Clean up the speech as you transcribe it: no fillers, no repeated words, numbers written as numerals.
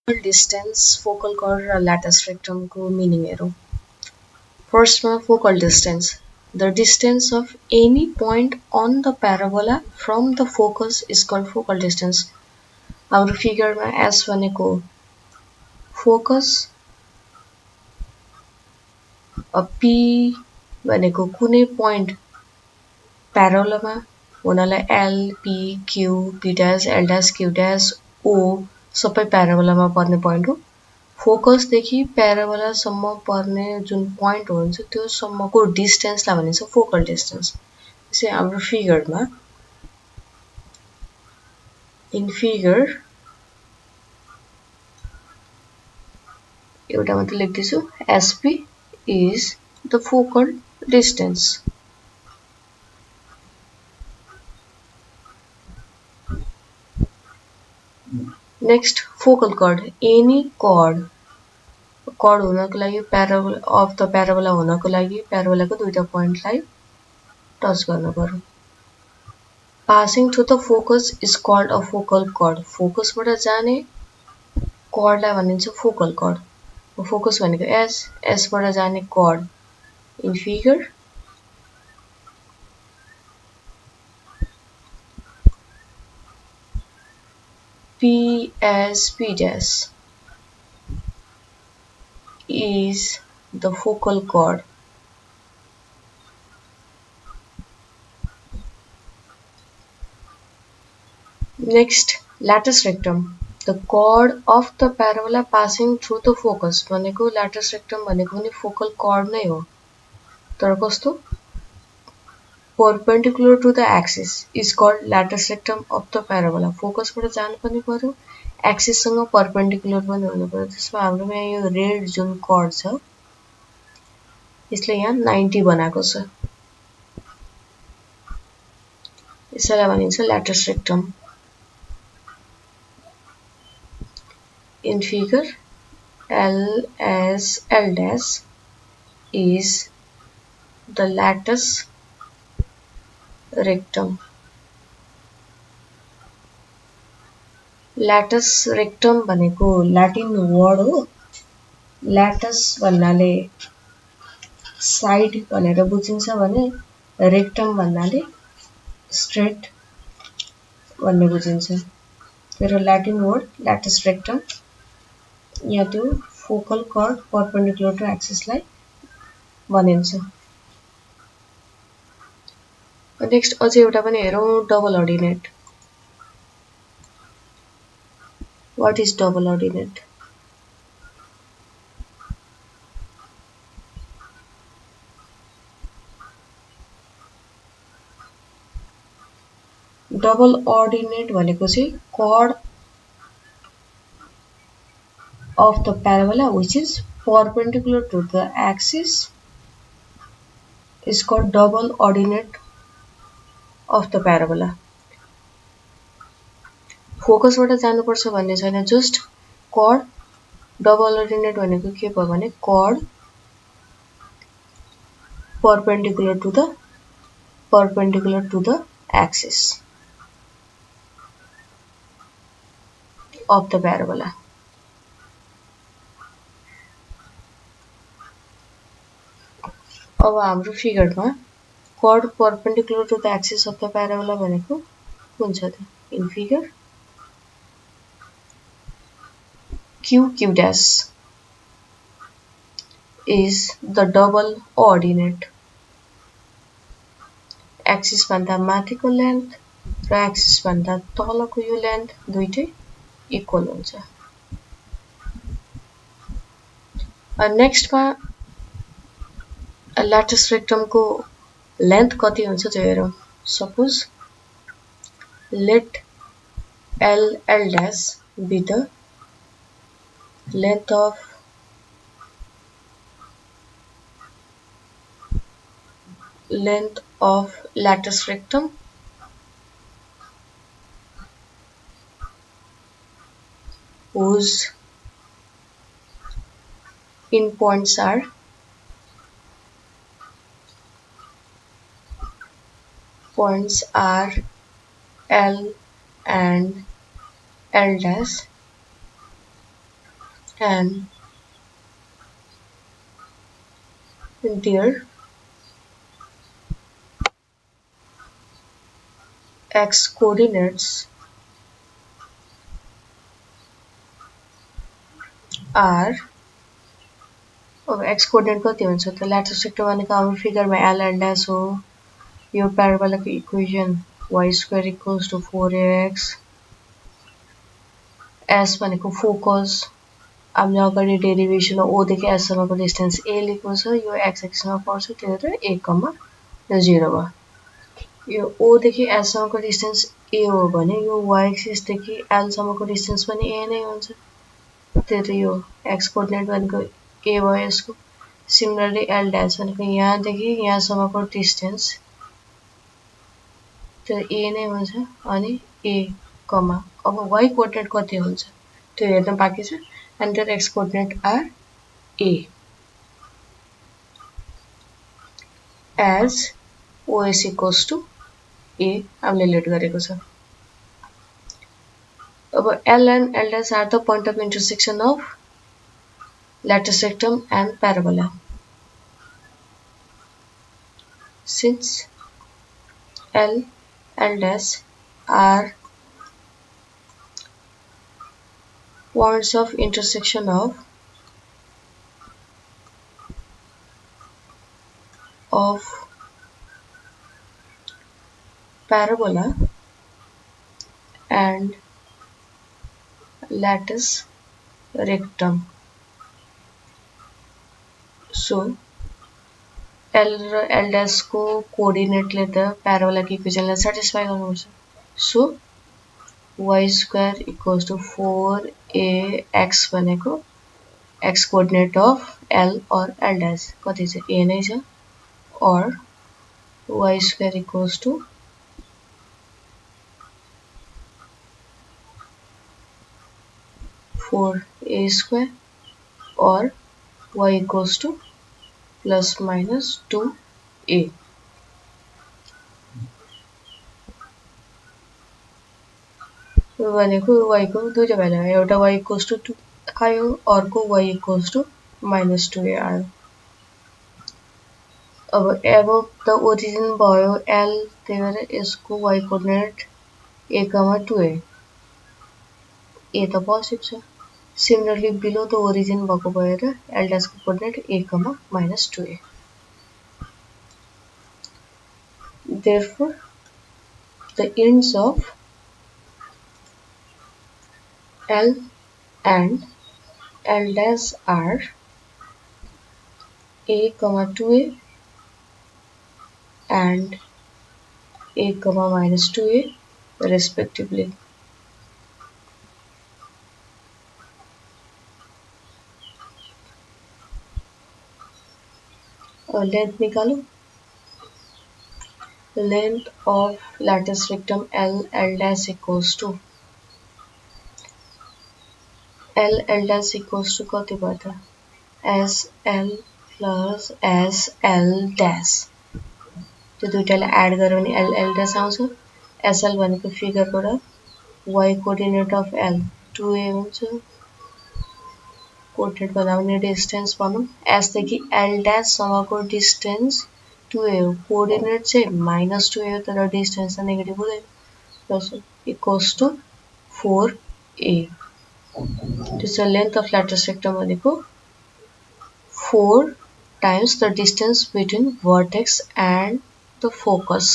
distance, focal chord र latus rectum को meaning हेरौं. First ma focal distance. The distance of any point on the parabola from the focus is called focal distance. हाम्रो figure मा S भनेको focus, P भनेको कुनै point parabola मा हुनलाई L, P, Q, P dash, L dash, Q dash, O सबै parabola मा पर्ने point हो. फोकस देखि प्याराबोला सम्म पर्ने जुन पोइन्ट हुन्छ त्यो सम्मको डिस्टेन्स ला भनिन्छ फोकल डिस्टेन्स. त्यसै हाम्रो फिगरमा इन फिगर एउटा मात्र लेख्दिछु. SP is the focal distance. Next, focal chord. Any chord हुनको लागि parabola of the parabola हुनको लागि parabola को दुईटा पोइन्टलाई टच गर्नु पर्यो. Passing through the focus is called a focal chord. Focus बाट जाने chord लाई भनिन्छ focal chord. Focus भनेको S, S बाट जाने chord. In figure P dash is the focal chord. Next, latus rectum. The chord of the parabola passing through the focus. भनेको latus rectum भनेको नि focal chord नै हो. तर कस्तो? Perpendicular to the axis is called latus rectum of the parabola. Focus बाट जानु पनि पर्यो, axis सँग perpendicular पनि हुनु पर्यो. त्यसमा हाम्रोमा यो रेड जुन chord छ यसले यहाँ 90 बनाएको छ. यसलाई भनिन्छ latus rectum. In figure L dash is the latus rectum. Latus rectum भनेको ल्याटिन वर्ड हो. Latus भन्नाले साइड भनेर बुझिन्छ भने rectum भन्नाले स्ट्रेट भन्ने बुझिन्छ. तर ल्याटिन वर्ड latus rectum यहाँ त्यो focal chord perpendicular to axis लाई भनिन्छ. नेक्स्ट अझै एउटा पनि हेरौं. Double ordinate. What is double ordinate? Double ordinate भनेको चाहिँ chord of the parabola which is perpendicular to the axis is called double ordinate of the parabola. Focus बाट जानुपर्छ भन्ने छैन, जस्ट chord. डबल अर्डिनेट भनेको के भयो भने chord perpendicular to the axis of the parabola. अब हाम्रो फिगरमा chord perpendicular to the axis of the parabola भनेको कुन छ त? In figure Q dash is the double ordinate. Axis भन्दा माथिको लेन्थ र axis भन्दा तलको यो लेन्थ दुईटै इक्वल हुन्छ. नेक्स्ट मा latus rectum को लेन्थ कति हुन्छ त्यो हेरौं. Suppose let L dash be the length of latus rectum whose in points are L and L dash and their x coordinates are x coordinate कति हुन्छ त ल्याटस रेक्टम भनेको हाम्रो फिगरमा l and s हो यो प्याराबोलाको equation y square equals to 4ax s भनेको focus हामीले अगाडि डेरिभेसन o देखि s सम्मको डिस्टेन्स a लेखेको छ यो x एक्सिसमा पर्छ त्यही भएर a, 0 भयो यो o देखि s सम्मको डिस्टेन्स a हो भने यो y एक्सिस देखि l सम्मको डिस्टेन्स पनि a नै हुन्छ त्यही भएर यो x कोअर्डिनेट भनेको a भयो यसको सिमिलरली l डैश भनेको यहाँदेखि यहाँसम्मको डिस्टेन्स त्यो a नै हुन्छ अनि a, अब y कोअर्डिनेट कति हुन्छ त्यो हेर्न बाँकी छ and their x coordinate are a as OS equals to a हामीले लेट गरेको छ अब L and L dash are the point of intersection of latus rectum and parabola since L dash are points of intersection of parabola and latus rectum. So L dash को coordinate ले त parabola की equation लाई satisfy गर्नुपर्छ. So y square equals to 4ax भनेको x coordinate of L or L dash कति छ a नै छ or y square equals to 4a square or y equals to plus minus 2a. भनेको y को दुईटा भ्यालु आयो एउटा y equals to 2 आयो अर्को y equals to minus 2a आयो अब above the origin भयो L त्यही भएर यसको y coordinate a, 2a a त पोजिटिभ छ similarly below the origin भएको भएर L dash को coordinate a, minus 2a therefore the ends of L and L dash are a, 2a and a, minus 2a respectively. Length निकालो length of latus rectum L dash equals to L dash equals to कति भयो त SL plus SL dash त्यो दुईटालाई add गर्यो भने L dash आउँछ SL भनेको फिगरबाट y coordinate of L 2a हुन्छ कोअर्डिनेट भन्दा पनि डिस्टेन्स भनौं S देखि L dash सम्मको डिस्टेन्स 2a हो कोअर्डिनेट चाहिँ minus 2a हो तर डिस्टेन्स चाहिँ नेगेटिभ हुँदैन plus equals to 4a This is the length of latus rectum भनेको 4 times the distance between vertex and the focus.